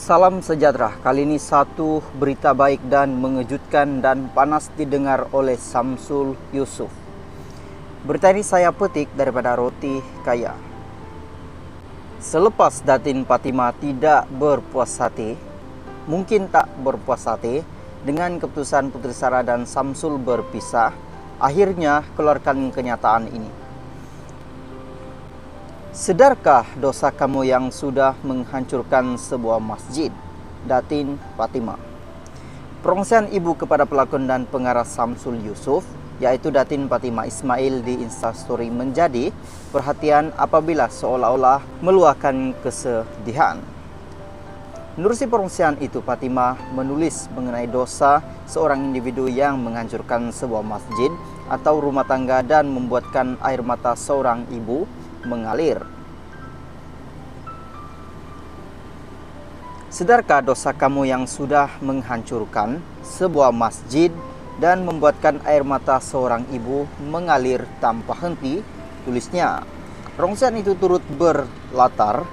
Salam sejahtera. Kali ini satu berita baik dan mengejutkan dan panas didengar oleh Samsul Yusuf. Berita ini saya petik daripada Roti Kaya. Selepas Datin Fatimah tidak berpuas hati, mungkin tak berpuas hati dengan keputusan Putri Sarah dan Samsul berpisah, akhirnya keluarkan kenyataan ini. Sedarkah dosa kamu yang sudah menghancurkan sebuah masjid? Datin Fatimah. Perongsian ibu kepada pelakon dan pengarah Samsul Yusuf, yaitu Datin Fatimah Ismail di Instastory menjadi perhatian apabila seolah-olah meluahkan kesedihan. Menerusi perongsian itu, Fatimah menulis mengenai dosa seorang individu yang menghancurkan sebuah masjid atau rumah tangga dan membuatkan air mata seorang ibu mengalir. Sedarkah dosa kamu yang sudah menghancurkan sebuah masjid dan membuatkan air mata seorang ibu mengalir tanpa henti? Tulisnya. Perongsian itu turut berlatar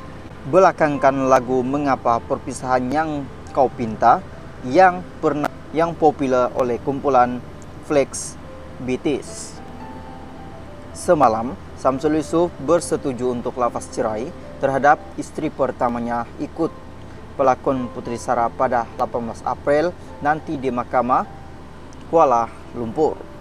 belakangkan lagu Mengapa Perpisahan Yang Kau Pinta yang populer oleh kumpulan Flex BTS. Semalam Samsul Yusuf bersetuju untuk lafaz cerai terhadap istri pertamanya ikut pelakon Putri Sarah pada 18 April nanti di Mahkamah Kuala Lumpur.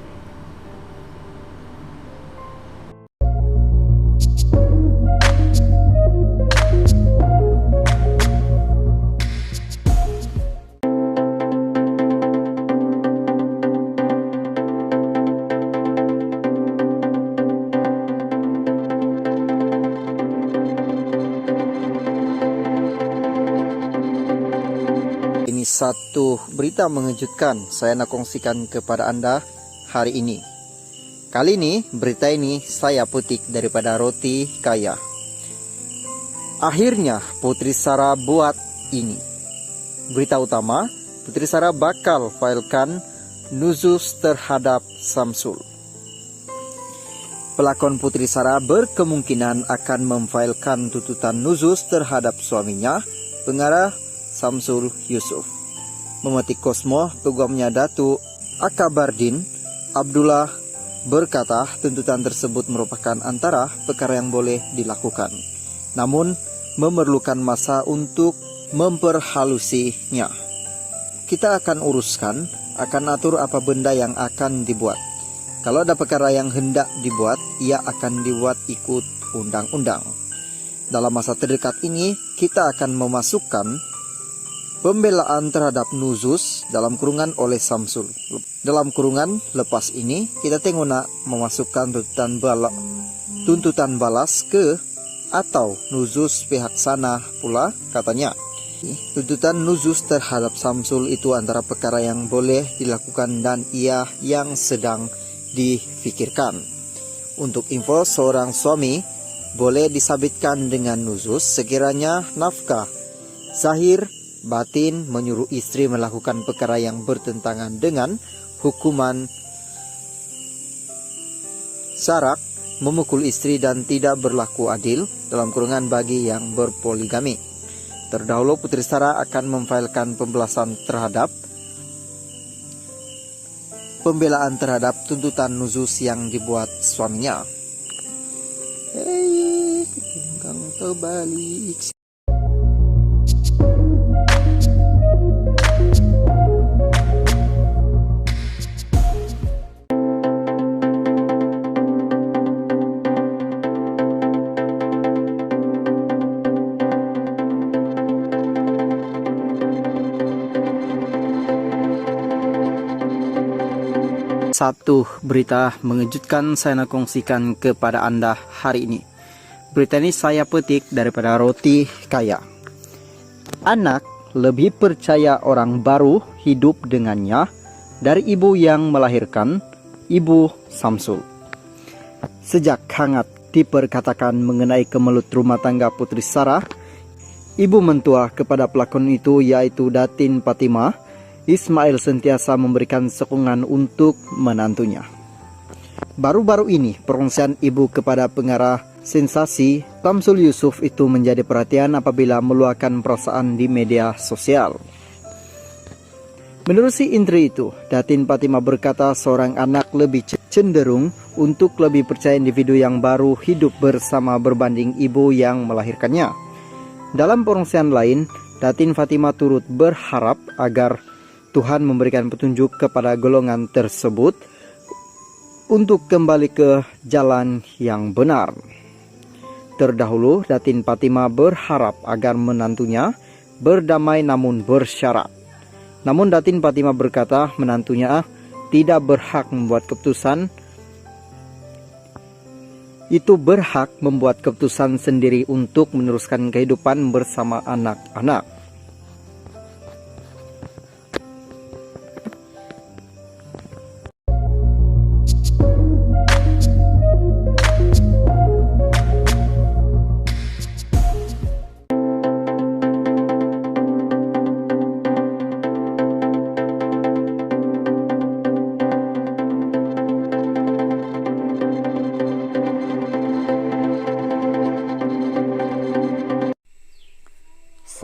Satu berita mengejutkan saya nak kongsikan kepada Anda hari ini. Kali ini berita ini saya petik daripada Roti Kaya. Akhirnya Putri Sarah buat ini. Berita utama, Putri Sarah bakal filekan nuzus terhadap Samsul. Pelakon Putri Sarah berkemungkinan akan memfilekan tuntutan nuzus terhadap suaminya, pengarah Samsul Yusuf. Memetik Kosmo, peguamnya Datuk Akabardin Abdullah berkata tuntutan tersebut merupakan antara perkara yang boleh dilakukan, namun memerlukan masa untuk memperhalusinya. Kita akan uruskan, akan atur apa benda yang akan dibuat. Kalau ada perkara yang hendak dibuat, ia akan dibuat ikut undang-undang. Dalam masa terdekat ini, kita akan memasukkan pembelaan terhadap nuzus dalam kurungan oleh Samsul. Dalam kurungan lepas ini, kita tengok nak memasukkan tuntutan balas ke atau nuzus pihak sana pula katanya. Tuntutan nuzus terhadap Samsul itu antara perkara yang boleh dilakukan dan ia yang sedang difikirkan. Untuk info, seorang suami boleh disabitkan dengan nuzus sekiranya nafkah zahir batin menyuruh istri melakukan perkara yang bertentangan dengan hukuman syarak, memukul istri dan tidak berlaku adil dalam kurungan bagi yang berpoligami. Terdahulu Putri Sarah akan memfilekan pembelaan terhadap tuntutan nuzus yang dibuat suaminya. Hei, tingkang terbalik. Satu berita mengejutkan saya nak kongsikan kepada Anda hari ini. Berita ini saya petik daripada Roti Kaya. Anak lebih percaya orang baru hidup dengannya dari ibu yang melahirkan, ibu Samsul. Sejak hangat diperkatakan mengenai kemelut rumah tangga Putri Sarah, ibu mentua kepada pelakon itu yaitu Datin Fatimah Ismail sentiasa memberikan sokongan untuk menantunya. Baru-baru ini perongsian ibu kepada pengarah Sensasi Samsul Yusuf itu menjadi perhatian apabila meluahkan perasaan di media sosial. Menurut si Indri itu, Datin Fatimah berkata seorang anak lebih cenderung untuk lebih percaya individu yang baru hidup bersama berbanding ibu yang melahirkannya. Dalam porsian lain, Datin Fatimah turut berharap agar Tuhan memberikan petunjuk kepada golongan tersebut untuk kembali ke jalan yang benar. Terdahulu, Datin Fatimah berharap agar menantunya berdamai namun bersyarat. Namun Datin Fatimah berkata menantunya tidak berhak membuat keputusan. Itu berhak membuat keputusan sendiri untuk meneruskan kehidupan bersama anak-anak.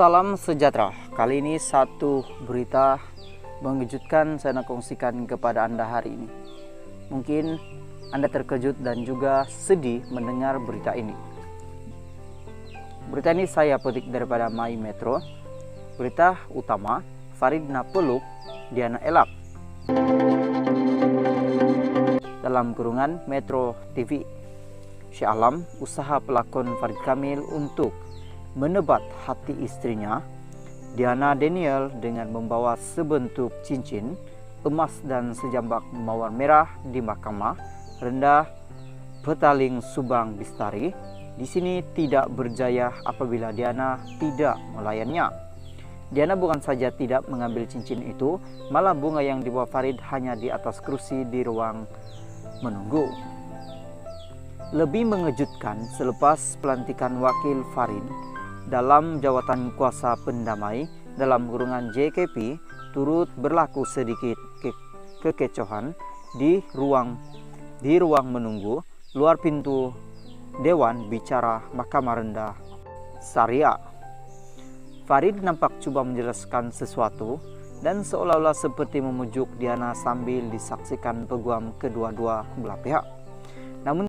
Salam sejahtera. Kali ini satu berita mengejutkan saya nak kongsikan kepada Anda hari ini. Mungkin Anda terkejut dan juga sedih mendengar berita ini. Berita ini saya petik daripada My Metro. Berita utama, Farid napeluk Diana elak. Dalam kurungan Metro TV. Syah Alam, usaha pelakon Farid Kamil untuk menebat hati istrinya Diana Daniel dengan membawa sebentuk cincin emas dan sejambak mawar merah di mahkamah rendah Petaling Subang Bistari di sini tidak berjaya apabila Diana tidak melayannya. Diana bukan saja tidak mengambil cincin itu, malah bunga yang dibawa Farid hanya di atas kursi di ruang menunggu. Lebih mengejutkan, selepas pelantikan wakil Farid dalam jawatan kuasa pendamai dalam kurungan JKP turut berlaku sedikit kekecohan di ruang menunggu luar pintu Dewan Bicara Mahkamah Rendah Syariah. Farid nampak coba menjelaskan sesuatu dan seolah-olah seperti memujuk Diana sambil disaksikan peguam kedua-dua belah pihak. Namun